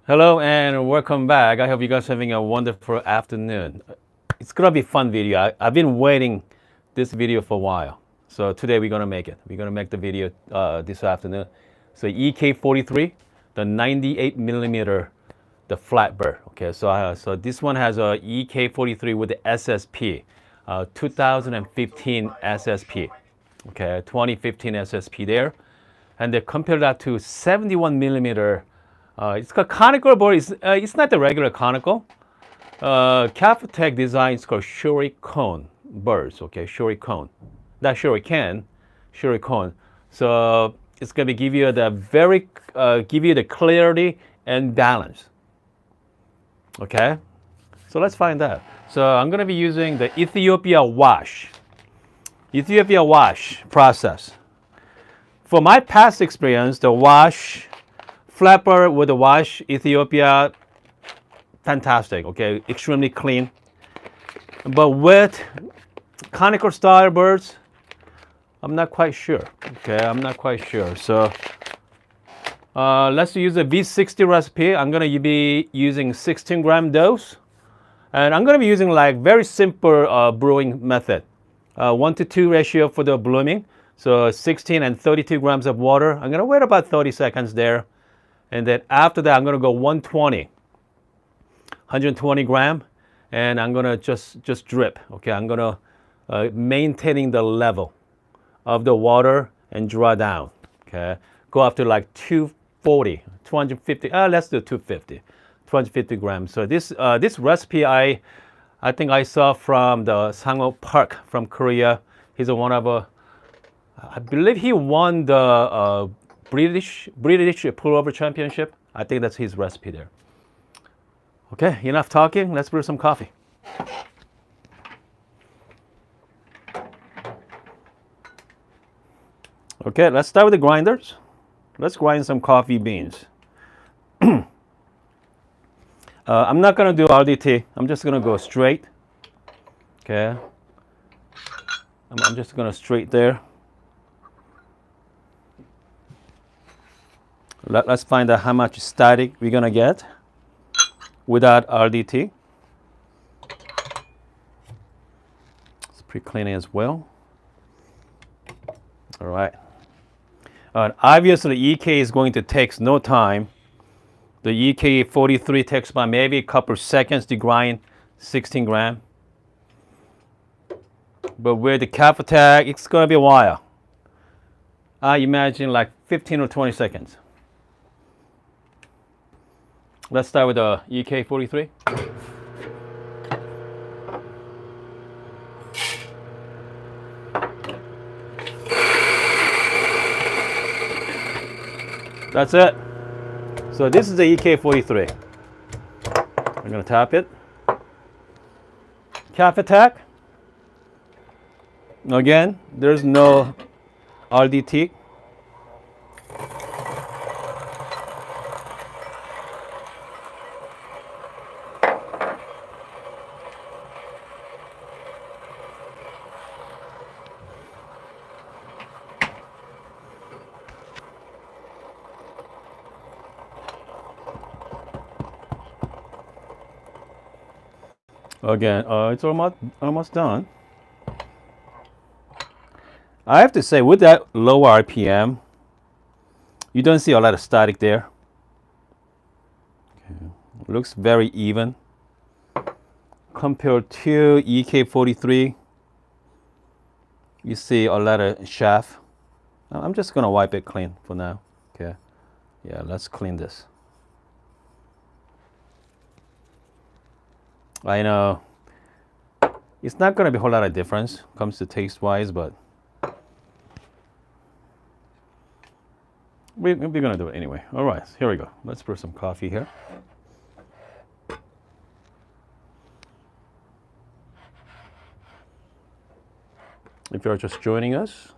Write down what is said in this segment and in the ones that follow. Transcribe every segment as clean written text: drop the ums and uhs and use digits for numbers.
Hello and welcome back. I hope you guys are having a wonderful afternoon. It's gonna be a fun video. I've been waiting this video for a while. So today we're gonna make it. We're gonna make the video this afternoon. So EK43, the 98 millimeter, the flat bird. Okay, so this one has a EK43 with the SSP, 2015 SSP. Okay, 2015 SSP there, and they compare that to 71 millimeter. It's called conical board. It's not the regular conical. Kafatek design is called shuricone birds. Okay, shuricone, not shuriken, shuricone. So it's gonna give you give you the clarity and balance. Okay, so let's find that. So I'm gonna be using the Ethiopia wash process. For my past experience, the wash flapper with the wash Ethiopia, fantastic. Okay, extremely clean. But with conical style birds, I'm not quite sure. Okay, I'm not quite sure. So let's use a V60 recipe. I'm gonna be using 16-gram dose, and I'm gonna be using like very simple brewing method, 1-to-2 ratio for the blooming. So 16 and 32 grams of water. I'm gonna wait about 30 seconds there. And then after that, I'm gonna go 120 gram, and I'm gonna just drip. Okay, I'm gonna maintaining the level of the water and draw down. Okay, go up to like 240, 250. Let's do 250, 250 grams. So this recipe I think I saw from the Sangho Park from Korea. He's one of I believe he won the British pullover championship. I think that's his recipe there. Okay, enough talking. Let's brew some coffee. Okay, let's start with the grinders. Let's grind some coffee beans. I'm not gonna do RDT. I'm just gonna go straight. Okay, I'm just gonna straight there. Let's find out how much static we're gonna get without RDT. It's pretty clean as well. All right. Obviously, EK is going to take no time. The EK43 takes about maybe a couple seconds to grind 16 gram. But with the Kafatek, it's gonna be a while. I imagine like 15 or 20 seconds. Let's start with the EK43. That's it. So this is the EK43. I'm gonna tap it. Kafatek. Again, there's no RDT. Again, it's almost done. I have to say, with that low RPM, you don't see a lot of static there. Okay. Looks very even compared to EK43. You see a lot of shaft. I'm just gonna wipe it clean for now. Okay, yeah, let's clean this. I know it's not gonna be a whole lot of difference comes to taste wise, but we're gonna do it anyway. All right, here we go. Let's brew some coffee here. If you're just joining us,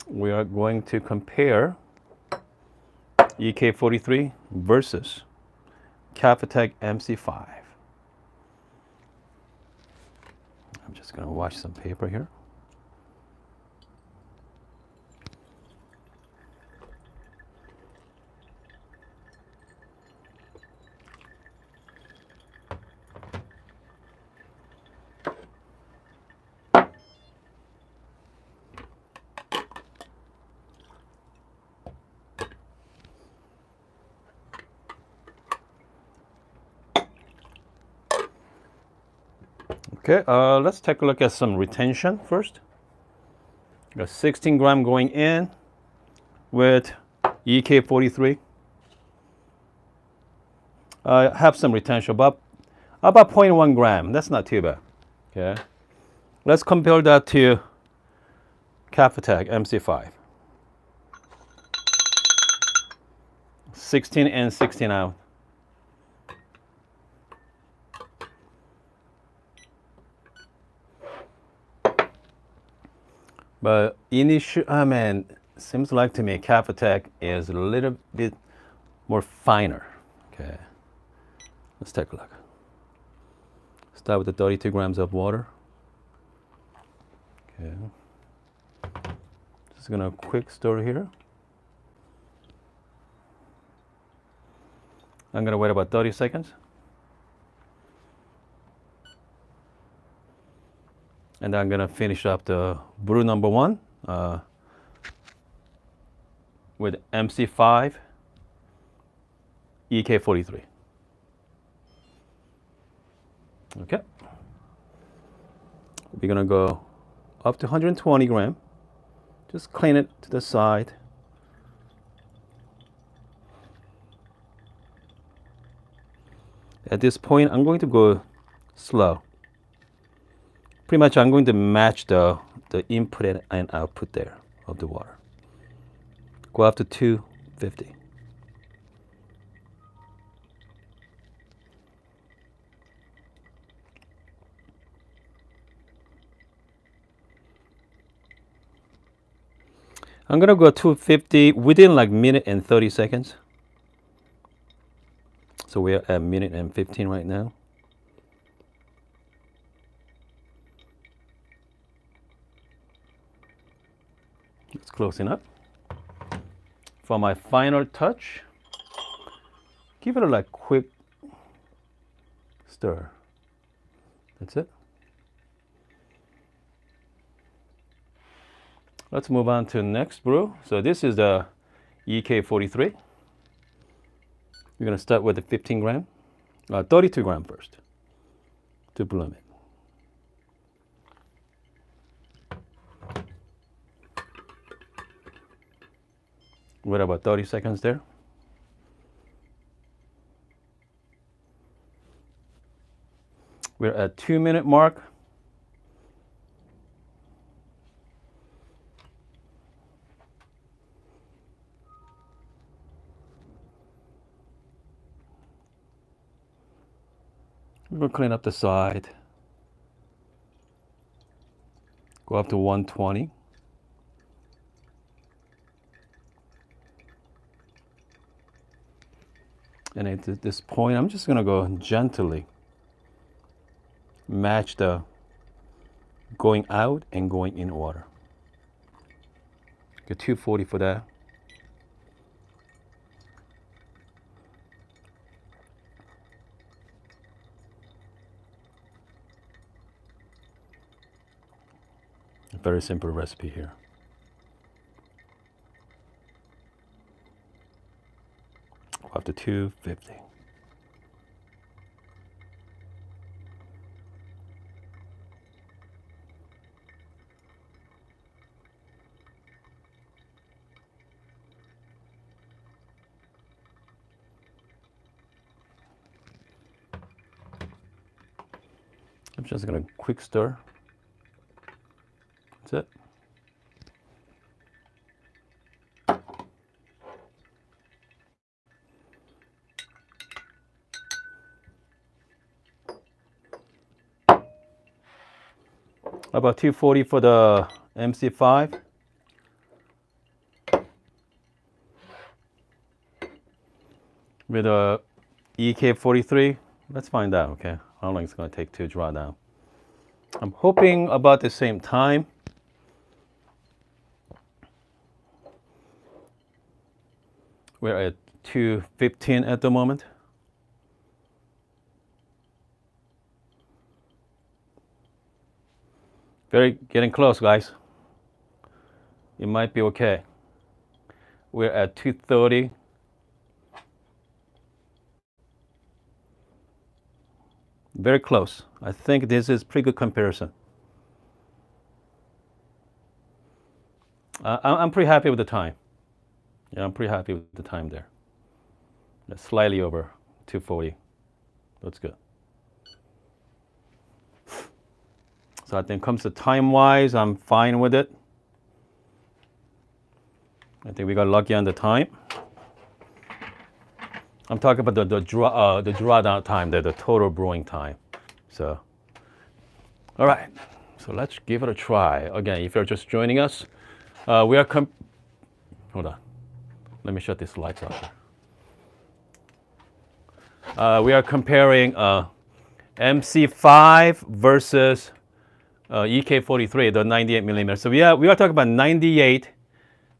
we are going to compare EK43 versus Kafatek MC5. I'm just going to wash some paper here. Okay, let's take a look at some retention first. Got 16 gram going in with EK43. Have some retention, about 0.1 gram. That's not too bad. Okay, let's compare that to Kafatek MC5. 16 and 16 out. But initial, man, seems like to me Kafatek is a little bit more finer. Okay, let's take a look. Start with the 32 grams of water. Okay, just gonna quick stir here. I'm gonna wait about 30 seconds. And I'm gonna finish up the brew number 1 with MC5 EK43. Okay. We're gonna go up to 120 gram. Just clean it to the side. At this point, I'm going to go slow. Pretty much I'm going to match the input and output there of the water. Go up to 250. I'm gonna go 250 within like minute and 30 seconds. So we're at minute and 15 right now. It's close enough. For my final touch, give it a like quick stir. That's it. Let's move on to next brew. So this is the EK43. We're gonna start with the 15 gram, 32 gram first to bloom it. Wait about 30 seconds there. We're at 2-minute mark. We're gonna clean up the side. Go up to 120. And at this point, I'm just gonna go gently match the going out and going in water. Get 240 for that. A very simple recipe here. Up to 250. I'm just gonna quick stir. That's it. About 240 for the MC5. With a EK43, let's find out, okay? How long it's gonna take to draw down. I'm hoping about the same time. We're at 215 at the moment. Getting close, guys. It might be okay. We're at 230. Very close. I think this is pretty good comparison. I'm pretty happy with the time. Yeah, I'm pretty happy with the time there. That's slightly over 240. That's good. So I think comes to time-wise, I'm fine with it. I think we got lucky on the time. I'm talking about the drawdown time, the total brewing time. So, all right. So let's give it a try. Again, if you're just joining us, we are hold on. Let me shut these lights off. We are comparing MC5 versus EK43, the 98 millimeter. So we are talking about 98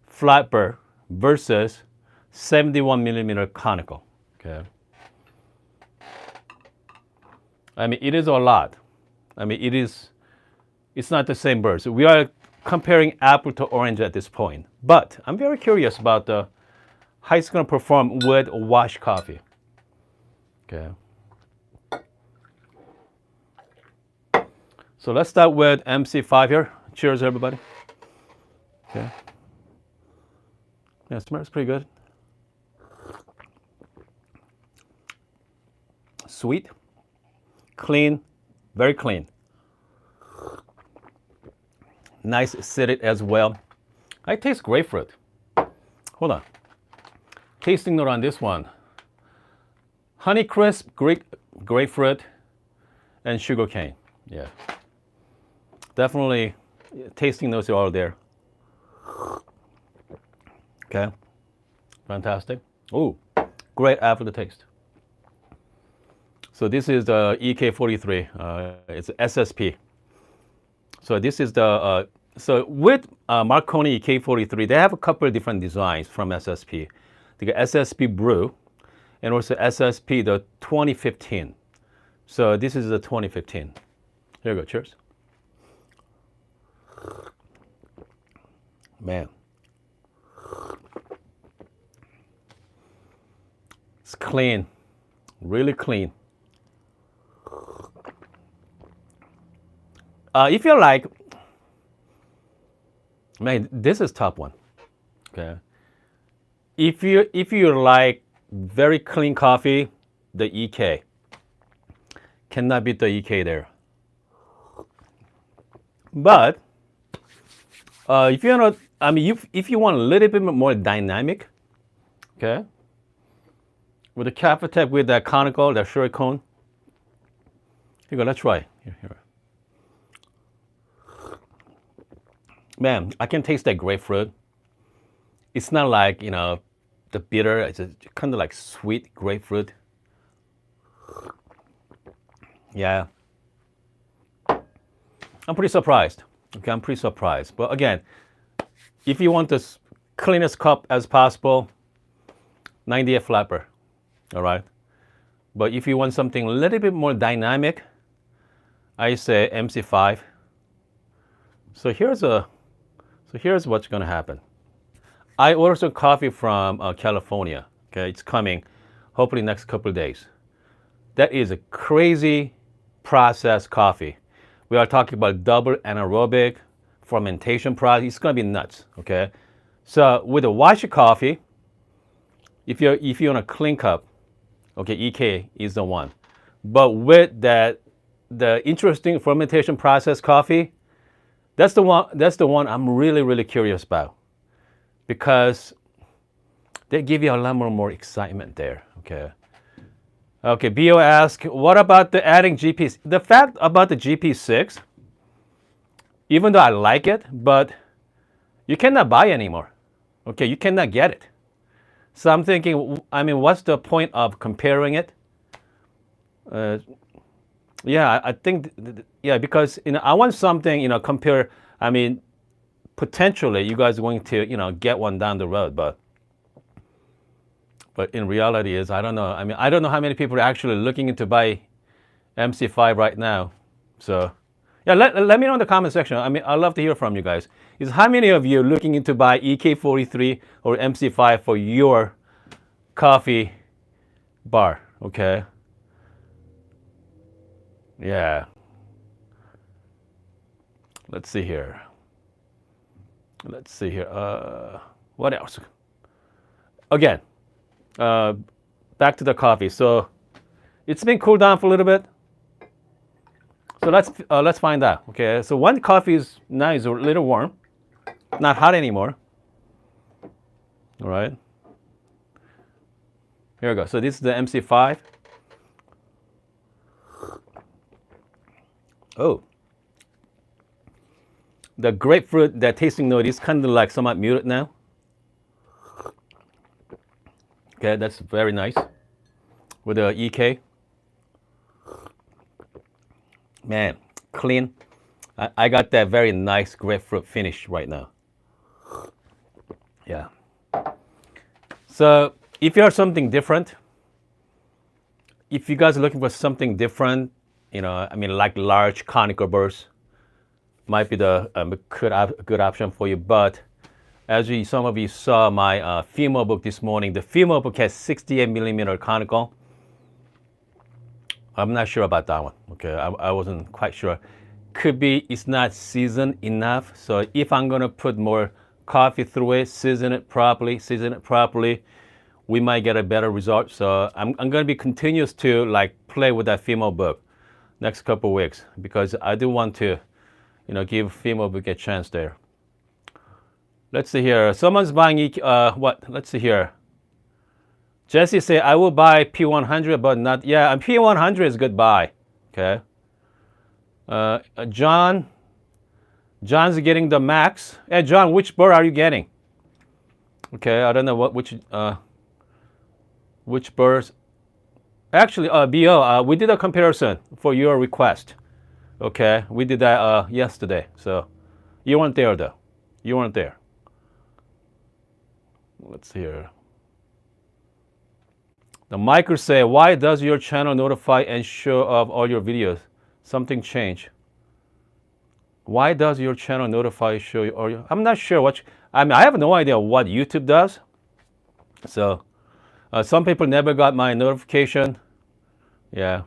flat burr versus 71 millimeter conical. Okay. I mean, it is a lot. I mean, it's not the same burr. So we are comparing apple to orange at this point. But I'm very curious about how it's going to perform with washed coffee. Okay. So let's start with MC5 here. Cheers, everybody. Okay. Yeah, smells pretty good. Sweet, clean, very clean. Nice acidic as well. I taste grapefruit. Hold on. Tasting note on this one. Honeycrisp, grapefruit, and sugarcane. Yeah. Definitely tasting notes are all there. Okay. Fantastic. Ooh, great aftertaste. So this is the EK43. It's SSP. So this is the so with Mahlkonig EK43, they have a couple of different designs from SSP. They got SSP Brew, and also SSP the 2015. So this is the 2015. Here you go. Cheers. Man, it's clean, really clean. If you like, man, this is top one. Okay. If you like very clean coffee, the EK cannot beat the EK there. But if you want, I mean, if you want a little bit more dynamic, okay, with the Kafatek with that conical, that sugar cone. Here you go. Let's try. Here. Man, I can taste that grapefruit. It's not like, you know, the bitter. It's kind of like sweet grapefruit. Yeah. I'm pretty surprised. Okay, I'm pretty surprised. But again, if you want the cleanest cup as possible, 98 flapper. All right. But if you want something a little bit more dynamic, I say MC5. So here's what's going to happen. I ordered some coffee from California. Okay, it's coming, hopefully next couple of days. That is a crazy processed coffee. We are talking about double anaerobic fermentation process. It's going to be nuts. Okay, so with a washed coffee, if you're on a clean cup, okay, EK is the one. But with that, the interesting fermentation process coffee, that's the one I'm really curious about, because they give you a lot more excitement there. Okay. Okay, BO asks, what about the adding GPs? The fact about the GP6, even though I like it, but you cannot buy anymore. Okay, you cannot get it. So I'm thinking, I mean, what's the point of comparing it? Yeah, I think, yeah, because, you know, I want something, you know, compare, I mean, potentially you guys are going to, you know, get one down the road, but in reality is, I don't know. I mean, I don't know how many people are actually looking into buy MC5 right now. So, yeah, let me know in the comment section. I mean, I'd love to hear from you guys. Is how many of you looking into buy EK43 or MC5 for your coffee bar? Okay. Yeah. Let's see here. Let's see here. What else? Again, back to the coffee. So it's been cooled down for a little bit. So let's find out. Okay. So one coffee is now is a little warm, not hot anymore. All right. Here we go. So this is the MC5. Oh. The grapefruit, that tasting note is kind of like somewhat muted now. Okay, that's very nice. With the EK. Man, clean. I got that very nice grapefruit finish right now. Yeah. So if you have something different, if you guys are looking for something different, I mean, like large conical bursts, might be the good option for you. But as some of you saw my female book this morning, the female book has 68 millimeter conical. I'm not sure about that one. Okay, I wasn't quite sure. Could be it's not seasoned enough. So if I'm gonna put more coffee through it, season it properly, we might get a better result. So I'm gonna be continuous to like play with that female book next couple weeks because I do want to, give female book a chance there. Let's see here. Someone's buying what? Let's see here. Jesse say I will buy P100, but not. Yeah, and P100 is good buy. Okay. John's getting the max. Hey, John, which bird are you getting? Okay, I don't know which birds. Actually, BO, we did a comparison for your request. Okay, we did that yesterday. So you weren't there though. You weren't there. Let's see here. The Michael say, why does your channel notify and show of all your videos? Something changed. Why does your channel notify, show you all your? I'm not sure what. I have no idea what YouTube does. So some people never got my notification. Yeah.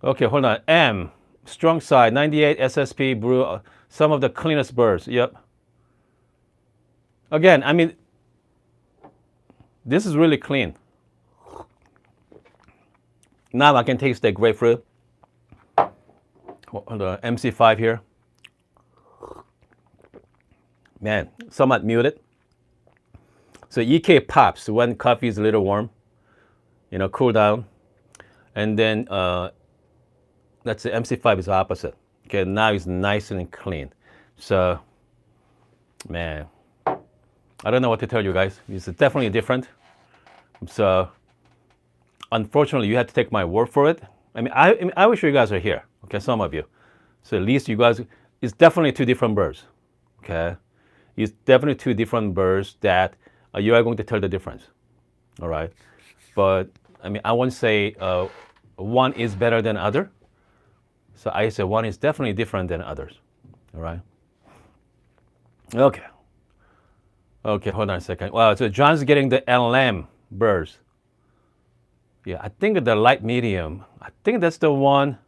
Okay, hold on. M, strong side, 98 SSP brew, some of the cleanest birds. Yep. Again, I mean, this is really clean. Now I can taste the grapefruit. The MC5 here. Man, somewhat muted. So EK pops when coffee is a little warm, cool down. And then that's the MC5 is the opposite. Okay, now it's nice and clean. So, man, I don't know what to tell you guys. It's definitely different. So, unfortunately, you had to take my word for it. I wish you guys are here. Okay, some of you. So at least you guys, it's definitely two different birds. Okay, it's definitely two different birds that you are going to tell the difference. All right, but I won't say one is better than other. So I say one is definitely different than others. All right. Okay. Okay, hold on a second. Wow, so John's getting the LM birds. Yeah, I think the light medium. I think that's the one.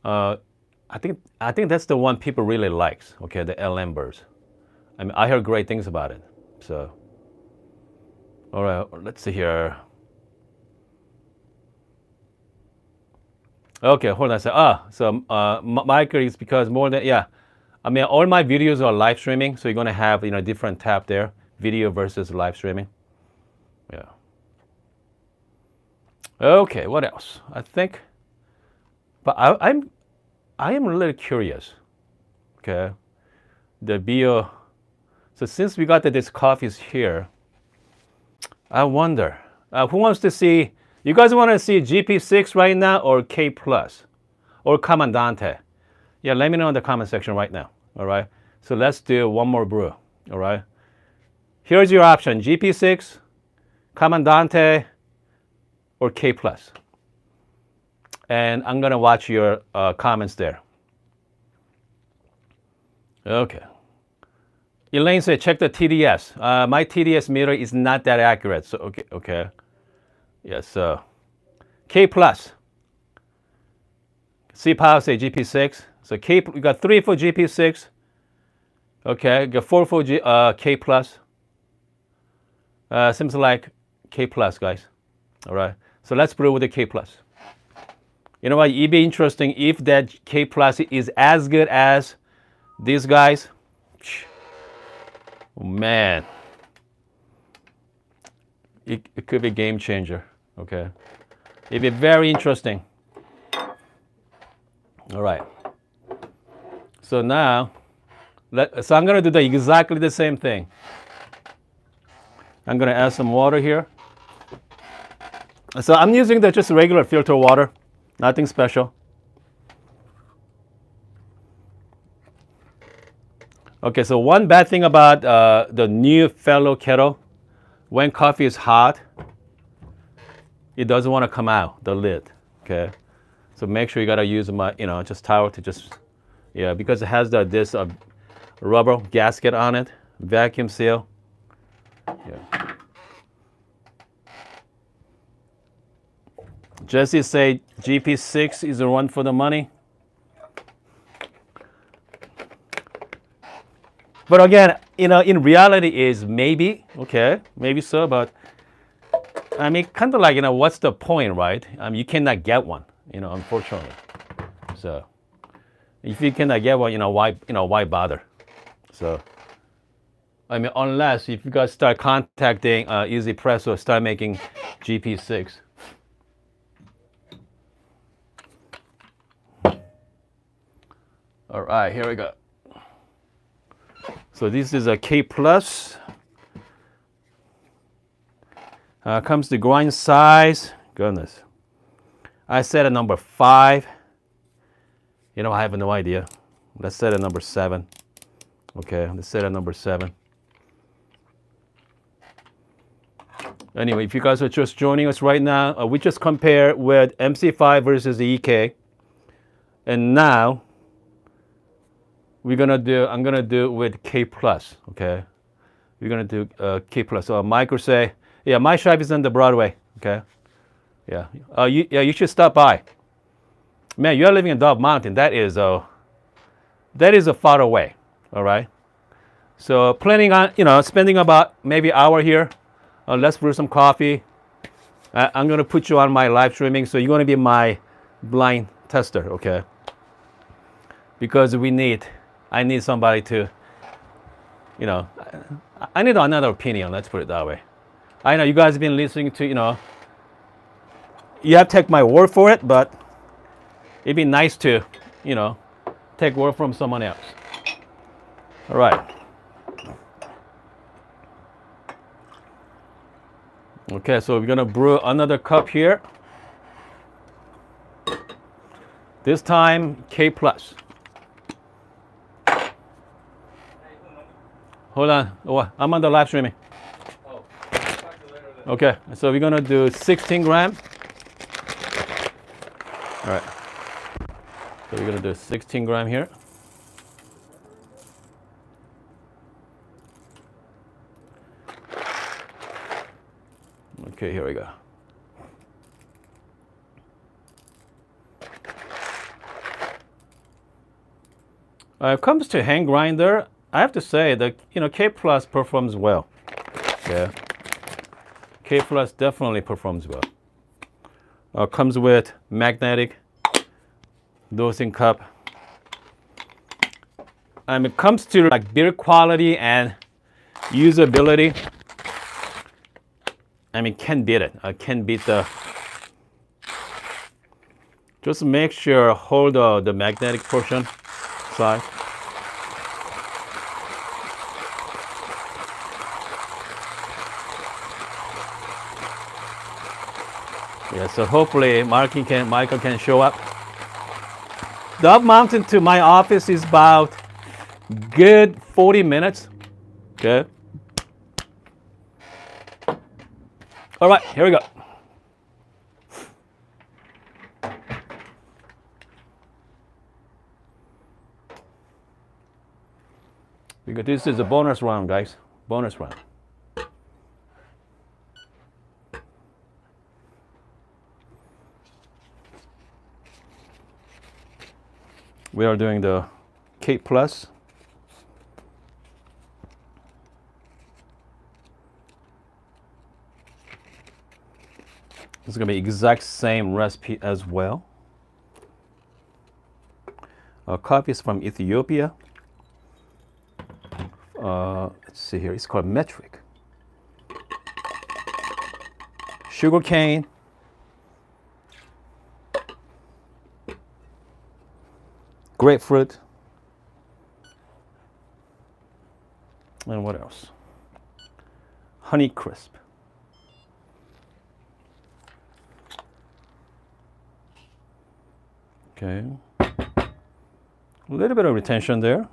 I think that's the one people really likes. Okay, the LM birds. I heard great things about it. So, all right, let's see here. Okay, hold on a second. So Michael is because more than all my videos are live streaming, so you're gonna have different tab there, video versus live streaming. Yeah. Okay, what else? I think, but I am really curious. Okay, the bio. So since we got that this coffee is here, I wonder who wants to see. You guys want to see GP6 right now or K plus or Comandante? Yeah, let me know in the comment section right now. All right. So let's do one more brew. All right. Here's your option: GP6, Comandante, or K plus. And I'm gonna watch your comments there. Okay. Elaine said, check the TDS. My TDS meter is not that accurate. So okay. Yes, so K plus. C power say GP6. So K, we got 3 for GP6. Okay, got 4 for K plus. Seems like K plus, guys. All right, so let's brew with the K plus. You know what? It'd be interesting if that K plus is as good as these guys. Oh, man, it could be a game changer. Okay, it'd be very interesting. All right. So now, so I'm gonna do exactly the same thing. I'm gonna add some water here. So I'm using just regular filter water, nothing special. Okay, so one bad thing about the new fellow kettle, when coffee is hot, it doesn't want to come out, the lid, okay? So make sure you gotta use just towel to just, yeah, because it has this rubber gasket on it, vacuum seal. Yeah. Jesse say GP6 is the one for the money. But again, in reality is maybe, okay, maybe so, but I mean, kind of like, what's the point, right? You cannot get one, unfortunately. So if you cannot get one, why bother? So, I mean, unless if you guys start contacting Easy Press or start making GP6. All right, here we go. So this is a K plus. Comes to grind size. Goodness, I set a number 5. I have no idea. Let's set a number 7. Okay, let's set a number 7. Anyway, if you guys are just joining us right now, we just compare with MC5 versus the EK, and now I'm gonna do with K plus. Okay, we're gonna do K plus. So Mike will say, yeah, my shop is on the Broadway. Okay, yeah, you should stop by. Man, you're living in Dove Mountain. That is a far away. All right. So planning on spending about maybe an hour here. Let's brew some coffee. I'm gonna put you on my live streaming, so you're gonna be my blind tester. Okay. Because I need somebody to, I need another opinion, let's put it that way. I know you guys have been listening to, you have to take my word for it, but it'd be nice to, take word from someone else. All right. Okay, so we're gonna brew another cup here. This time, K plus. Hold on. Oh, I'm on the live streaming. Oh, okay, so we're gonna do 16 grams. All right. So we're gonna do 16 grams here. Okay, here we go. When it comes to hand grinder, I have to say that K plus performs well. Yeah, K plus definitely performs well. Comes with magnetic dosing cup. It comes to like build quality and usability. Can't beat it. I can't beat the. Just make sure hold the magnetic portion side. Yeah, so hopefully Michael can show up. Dove Mountain to my office is about good 40 minutes. Okay. All right, here we go. Because this is a bonus round, guys. Bonus round. We are doing the K plus. It's gonna be exact same recipe as well. Coffee is from Ethiopia. Let's see here. It's called metric. Sugar cane. Grapefruit. And what else? Honey crisp. Okay. A little bit of retention there.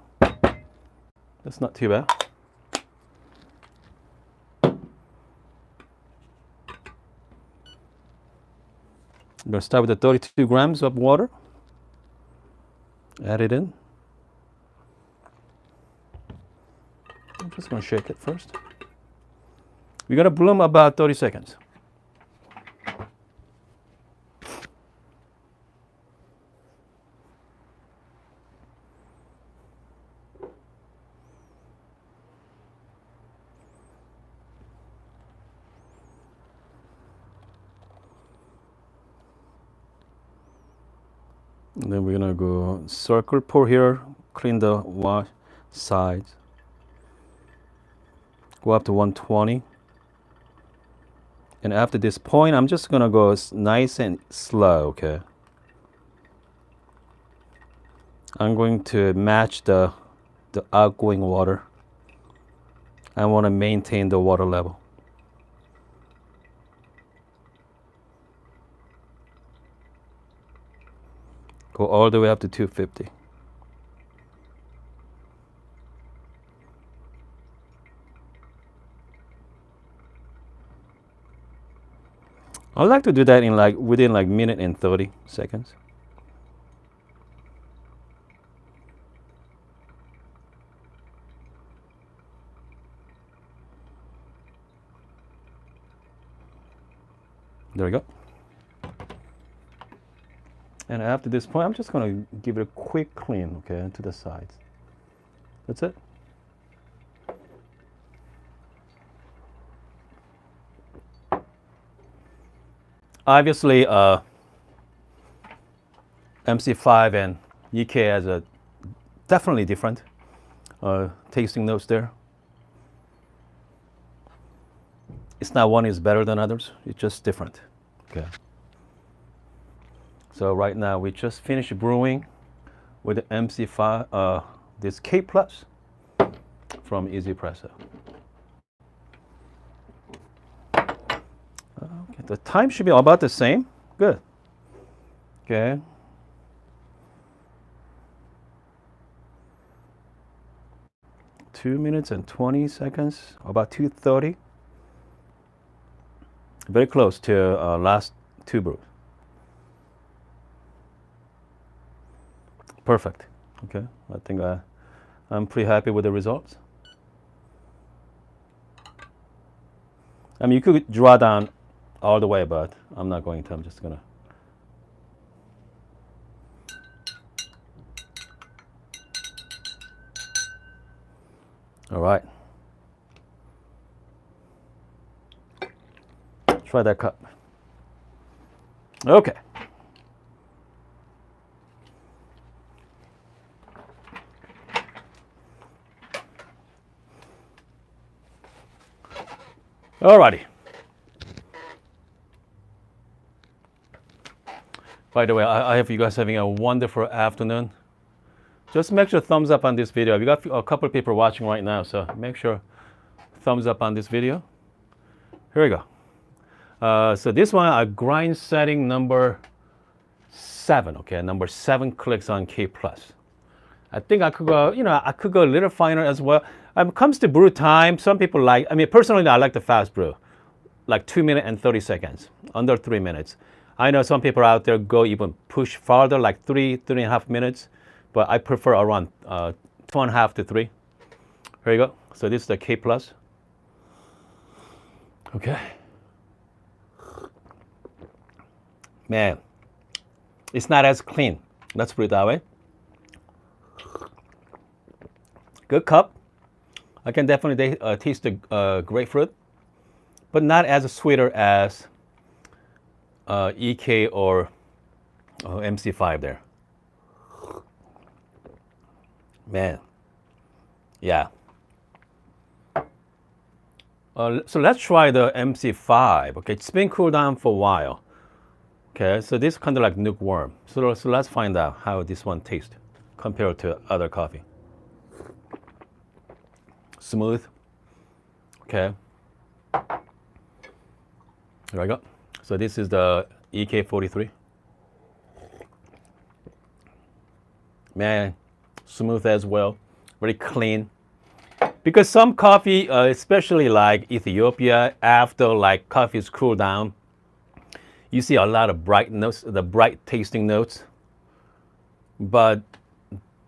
That's not too bad. I'm going to start with the 32 grams of water. Add it in. I'm just going to shake it first. We're going to bloom about 30 seconds. And then we're gonna go circle pour here, clean the wash sides. Go up to 120. And after this point, I'm just gonna go nice and slow, okay? I'm going to match the outgoing water. I want to maintain the water level. Go all the way up to 250. I like to do that in within minute and 30 seconds. There we go. And after this point, I'm just going to give it a quick clean, okay, to the sides. That's it. Obviously, MC5 and EK has a definitely different tasting notes there. It's not one is better than others. It's just different. Okay. So right now we just finished brewing with the MC5, this K plus from Easy Presso. Okay, the time should be about the same. Good. Okay. Two minutes and 20 seconds, about 2:30. Very close to last two brews. Perfect. Okay, I think I'm pretty happy with the results. I mean, you could draw down all the way, but I'm not going to. I'm just gonna. All right. Try that cup. Okay. Alrighty. By the way, I hope you guys having a wonderful afternoon. Just make sure thumbs up on this video. We got a couple of people watching right now, so make sure thumbs up on this video. Here we go. So this one, a grind setting number 7. Okay, number 7 clicks on K plus. I think I could go, I could go a little finer as well. When it comes to brew time, some people like, personally, I like the fast brew, like 2 minutes and 30 seconds, under 3 minutes. I know some people out there go even push farther, like 3.5 minutes, but I prefer around 2.5 to 3. Here you go. So this is the K plus. Okay. Man, it's not as clean. Let's put it that way. good cup. I can definitely taste the grapefruit, but not as sweeter as EK or MC5 there. Man, yeah. So let's try the MC5. Okay, it's been cooled down for a while. Okay, so this is kind of like lukewarm. So let's find out how this one tastes compared to other coffee. Smooth. Okay. There I go. So this is the EK43. Man, smooth as well. Very clean. Because some coffee, especially like Ethiopia, after like coffee is cooled down, you see a lot of bright notes, the bright tasting notes. But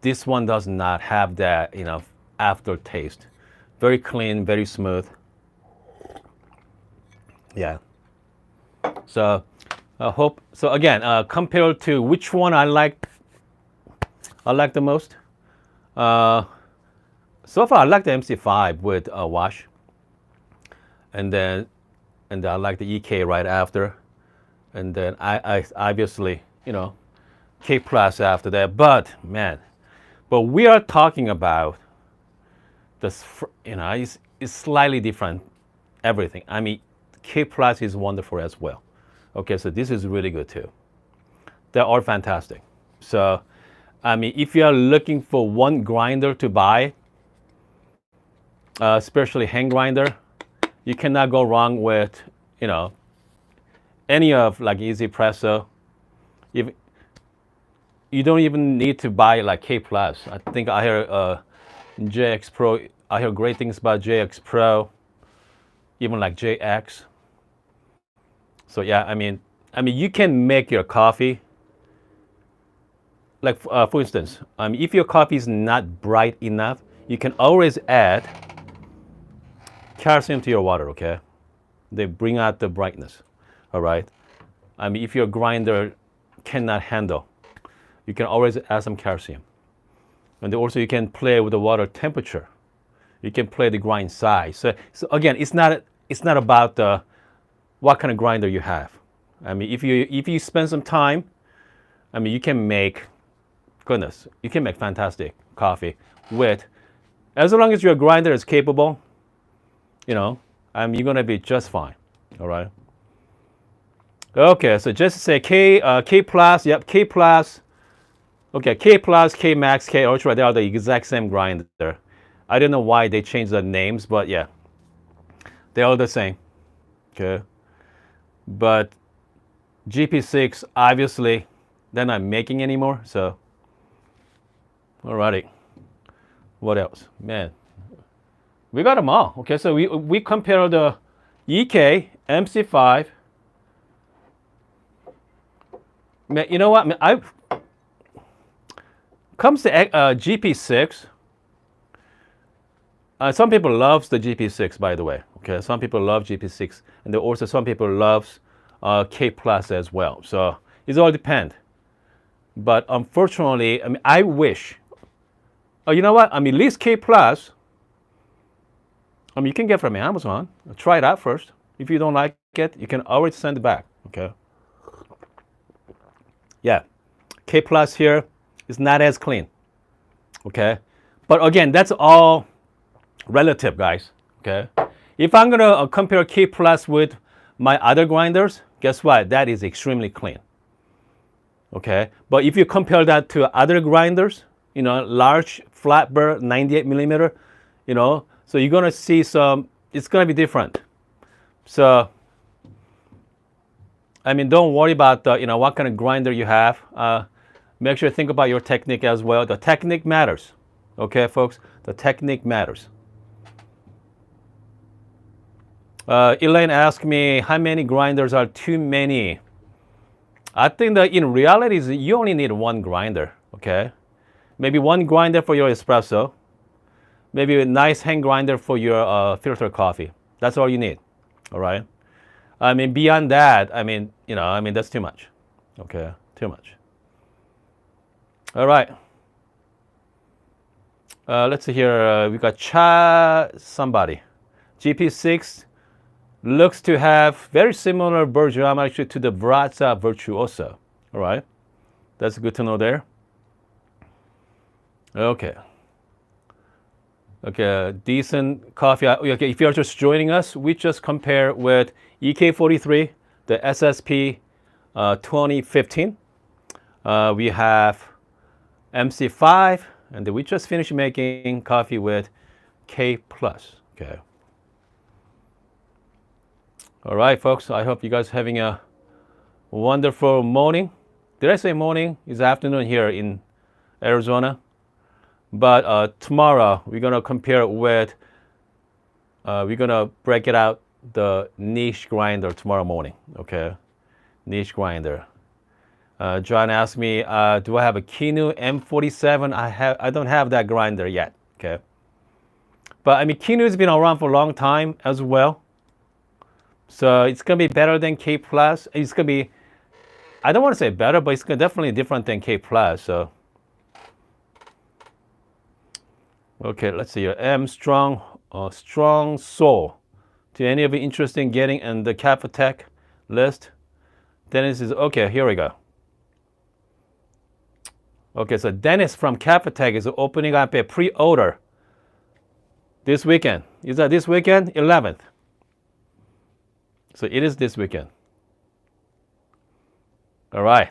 this one does not have that, aftertaste. Very clean, very smooth. Yeah. So I hope. So again, compared to which one I like the most. So far, I like the MC5 with wash, and then I like the EK right after, and then I obviously K plus after that. But man, we are talking about this. It's slightly different. Everything. I mean, K plus is wonderful as well. Okay, so this is really good too. They're all fantastic. So, I mean, if you are looking for one grinder to buy, especially hand grinder, you cannot go wrong with, any of like Easy Presso. If you don't even need to buy like K plus. I think I hear JX Pro. I hear great things about JX Pro, even like JX. So yeah, I mean, you can make your coffee. Like for instance, if your coffee is not bright enough, you can always add calcium to your water. Okay, they bring out the brightness. All right. I mean, if your grinder cannot handle, you can always add some calcium. And also you can play with the water temperature. You can play the grind size. So again, it's not about what kind of grinder you have. I mean, if you spend some time, I mean, you can make fantastic coffee with, as long as your grinder is capable, you're gonna be just fine. All right. Okay, so just to say K plus, yep, K plus. Okay, K plus, K max, K ultra, they are the exact same grinder. I don't know why they changed the names, but yeah, they're all the same. Okay, but GP6 obviously they're not making anymore. So, alrighty, what else, man? We got them all. Okay, so we compare the EK MC5. Man, you know what? Man, comes to GP6. Some people love the GP6, by the way. Okay, some people love GP6, and there also some people love K plus as well. So it all depends. But unfortunately, I mean, I wish. Oh, you know what? I mean, at least K plus. I mean, you can get from Amazon. Try it out first. If you don't like it, you can always send it back. Okay. Yeah, K plus here is not as clean. Okay, but again, that's all relative, guys. Okay, if I'm gonna compare K plus with my other grinders, guess what? That is extremely clean. Okay, but if you compare that to other grinders, large flat burr 98 millimeter, so you're gonna see it's gonna be different. So, I mean, don't worry about what kind of grinder you have. Make sure you think about your technique as well. The technique matters. Okay, folks, the technique matters. Elaine asked me how many grinders are too many. I think that in reality, you only need one grinder. Okay, maybe one grinder for your espresso, maybe a nice hand grinder for your filter coffee. That's all you need. All right. I mean, beyond that, that's too much. Okay, too much. All right. Let's see here. We got Cha somebody. GP6 looks to have very similar bird geometry to the Brazza Virtuoso. All right, that's good to know there. Okay. Okay, decent coffee. Okay, if you're just joining us, we just compare with EK43, the SSP 2015. We have MC5, and then we just finished making coffee with K+. Okay. All right, folks. I hope you guys are having a wonderful morning. Did I say morning? It's afternoon here in Arizona. But tomorrow we're gonna compare it with. We're gonna break it out the niche grinder tomorrow morning. Okay, niche grinder. John asked me, do I have a Kinu M47? I don't have that grinder yet. Okay, but I mean Kinu has been around for a long time as well, so it's gonna be better than K+. It's gonna be. I don't want to say better, but it's definitely different than K+. So. Okay, let's see here. M strong soul. To any of you interested in getting in the Kafatek list? Dennis is okay. Here we go. Okay, so Dennis from Kafatek is opening up a pre-order this weekend. Is that this weekend? 11th. So it is this weekend. All right.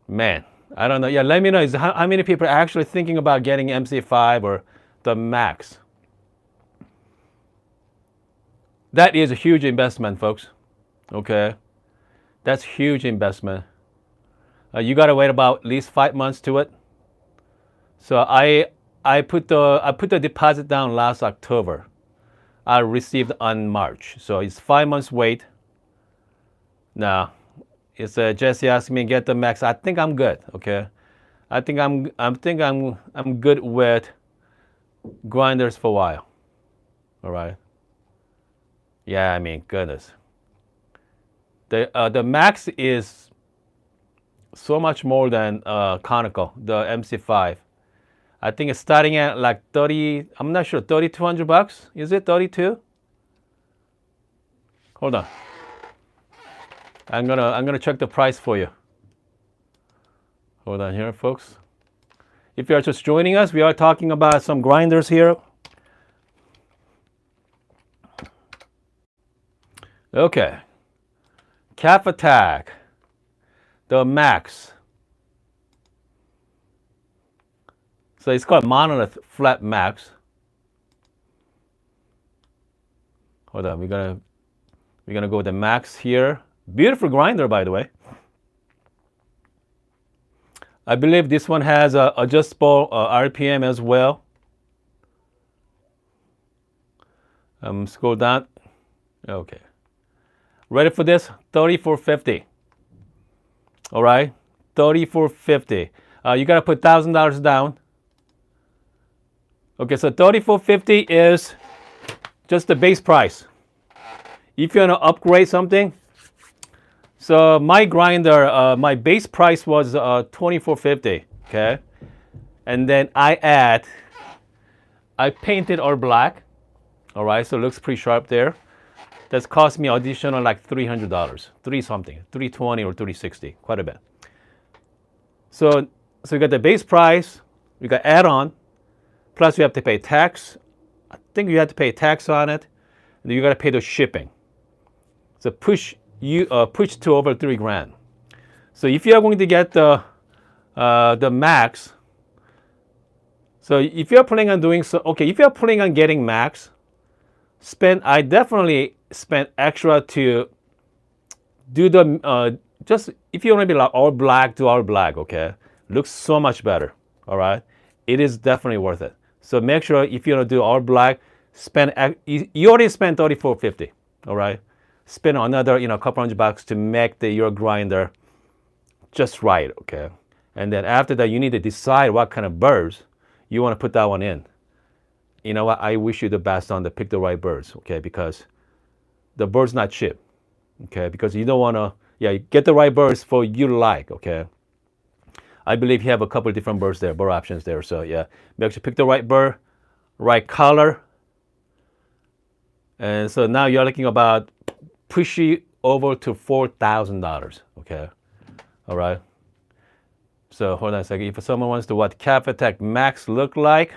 Man. I don't know. Yeah, let me know how many people are actually thinking about getting MC5 or the Max. That is a huge investment, folks. Okay, that's huge investment. You gotta wait about at least 5 months to it. So I put the deposit down last October. I received on March, so it's 5 months wait. Now. It's Jesse asked me to get the Max. I think I'm good. Okay, I think I'm good with grinders for a while. All right. Yeah, I mean, goodness. The Max is so much more than Conical, the MC5. I think it's starting at like 30. I'm not sure. $3,200. Is it 32? Hold on. I'm gonna check the price for you. Hold on here, folks. If you are just joining us, we are talking about some grinders here. Okay. Kafatek, the Max. So it's called Monolith Flat Max. Hold on, we're gonna go with the Max here. Beautiful grinder, by the way. I believe this one has adjustable RPM as well. Scroll down. Okay. Ready for this? $3,450. All right, $3,450. You gotta put $1,000 down. Okay, so $3,450 is just the base price. If you wanna upgrade something. So my grinder, my base price was $2,450, okay? And then I painted all black, all right? So it looks pretty sharp there. That's cost me additional like $300, $320 or $360, quite a bit. So we got the base price, we got add-on, plus you have to pay tax. I think you have to pay tax on it, and you got to pay the shipping. So push to over $3,000. So if you are going to get the Max, so if you're planning on doing so, okay, if you're planning on getting Max, I definitely spend extra to do the just if you want to be like all black, do all black. Okay, looks so much better. All right, it is definitely worth it. So make sure if you want to do all black, you already spent $3,450. All right. Spend another couple $100 to make your grinder just right, okay? And then after that, you need to decide what kind of birds you want to put that one in. You know what? I wish you the best on to pick the right birds, okay? Because the bird's not cheap, okay? Because you don't want to, get the right birds for you to like, okay? I believe you have a couple different burrs there, burr options there. So yeah, make sure you pick the right burr, right color. And so now you're looking about pushy over to $4,000. Okay, all right. So hold on a second. If someone wants to what Kafatek Max look like,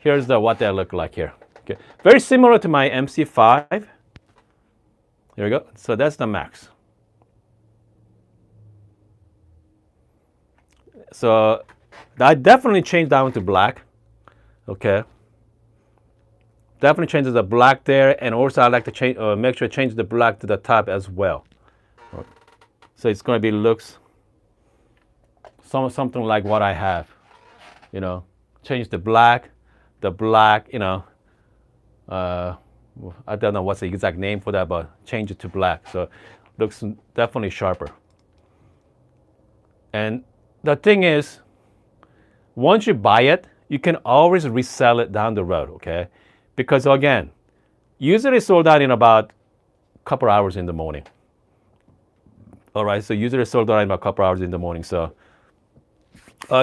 here's what they look like here. Okay, very similar to my MC5. Here we go. So that's the Max. So I definitely changed down to black. Okay. Definitely changes the black there, and also I like to change, make sure to change the black to the top as well. So it's going to be looks something like what I have. You know, change the black, you know. I don't know what's the exact name for that, but change it to black. So looks definitely sharper. And the thing is, once you buy it, you can always resell it down the road, okay? Because again, usually sold out in about a couple hours in the morning. All right, so usually sold out in about a couple hours in the morning. So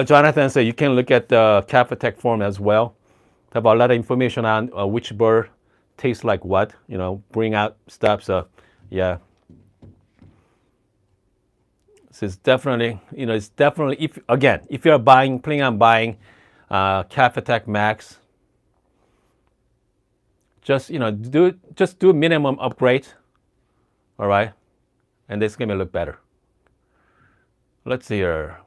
Jonathan said you can look at the Kafatek form as well. They have a lot of information on which burr tastes like what, you know, bring out stuff. So yeah. So it's definitely, you know, it's definitely, if you're planning on buying Kafatek Max, just, you know, do minimum upgrades, all right? And this is gonna look better. Let's see here.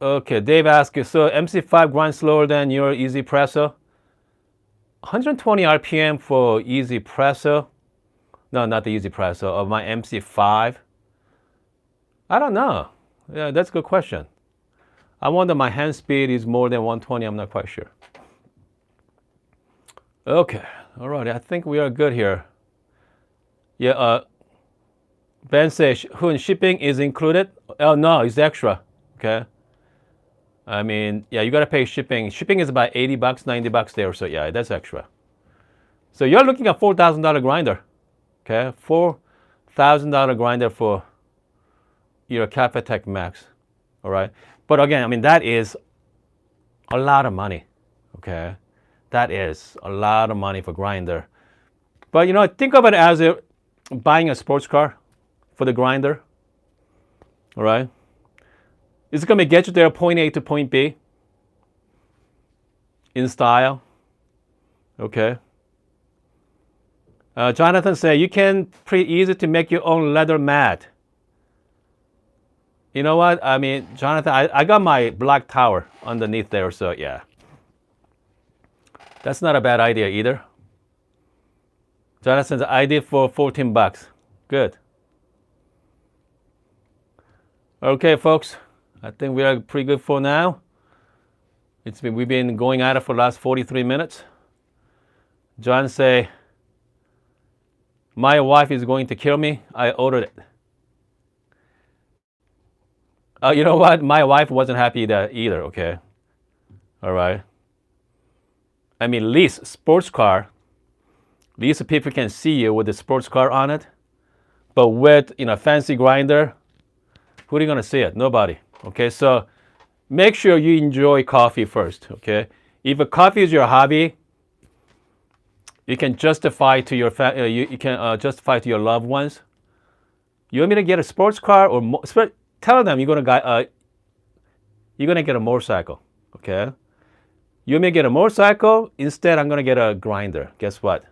Okay, Dave asked you, so MC5 grinds slower than your Easy Presso? 120 RPM for Easy Presso? No, not the Easy Presso, of my MC5. I don't know. Yeah, that's a good question. I wonder my hand speed is more than 120, I'm not quite sure. Okay, all right, I think we are good here. Yeah, Ben says, shipping is included? Oh, no, it's extra, okay? I mean, yeah, you gotta pay shipping. Shipping is about $80, $90 there, so yeah, that's extra. So you're looking at $4,000 grinder, okay? $4,000 grinder for your Kafatek Max, all right? But again, I mean, that is a lot of money, okay? That is a lot of money for grinder. But you know, think of it as buying a sports car for the grinder, all right? It's going to get you there point A to point B in style, okay? Jonathan said, you can pretty easy to make your own leather mat. You know what? I mean, Jonathan, I got my black tower underneath there, so yeah. That's not a bad idea either. Jonathan's idea for $14. Good. Okay, folks. I think we are pretty good for now. We've been going at it for the last 43 minutes. John say, my wife is going to kill me. I ordered it. You know what? My wife wasn't happy either, okay? All right. I mean, lease sports car. Least people can see you with the sports car on it. But with, you know, fancy grinder, who are you going to see it? Nobody. Okay, so make sure you enjoy coffee first, okay? If coffee is your hobby, you can justify to your justify to your loved ones. You want me to get a sports car or tell them you're gonna get a motorcycle, okay? You want me to get a motorcycle? Instead, I'm gonna get a grinder. Guess what?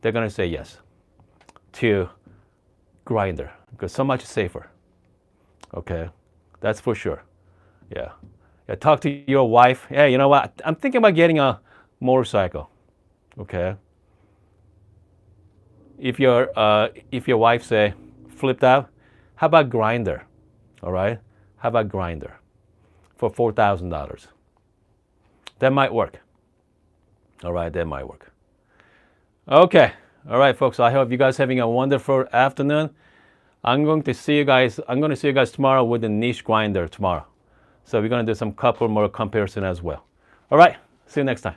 They're gonna say yes to grinder because so much safer. Okay, that's for sure. Yeah. Talk to your wife. Hey, you know what? I'm thinking about getting a motorcycle. Okay. If your wife say flipped out, how about grinder? All right. How about grinder for $4,000? That might work. All right, that might work. Okay. All right, folks. I hope you guys having a wonderful afternoon. I'm going to see you guys tomorrow with the niche grinder tomorrow. So we're going to do some couple more comparison as well. All right. See you next time.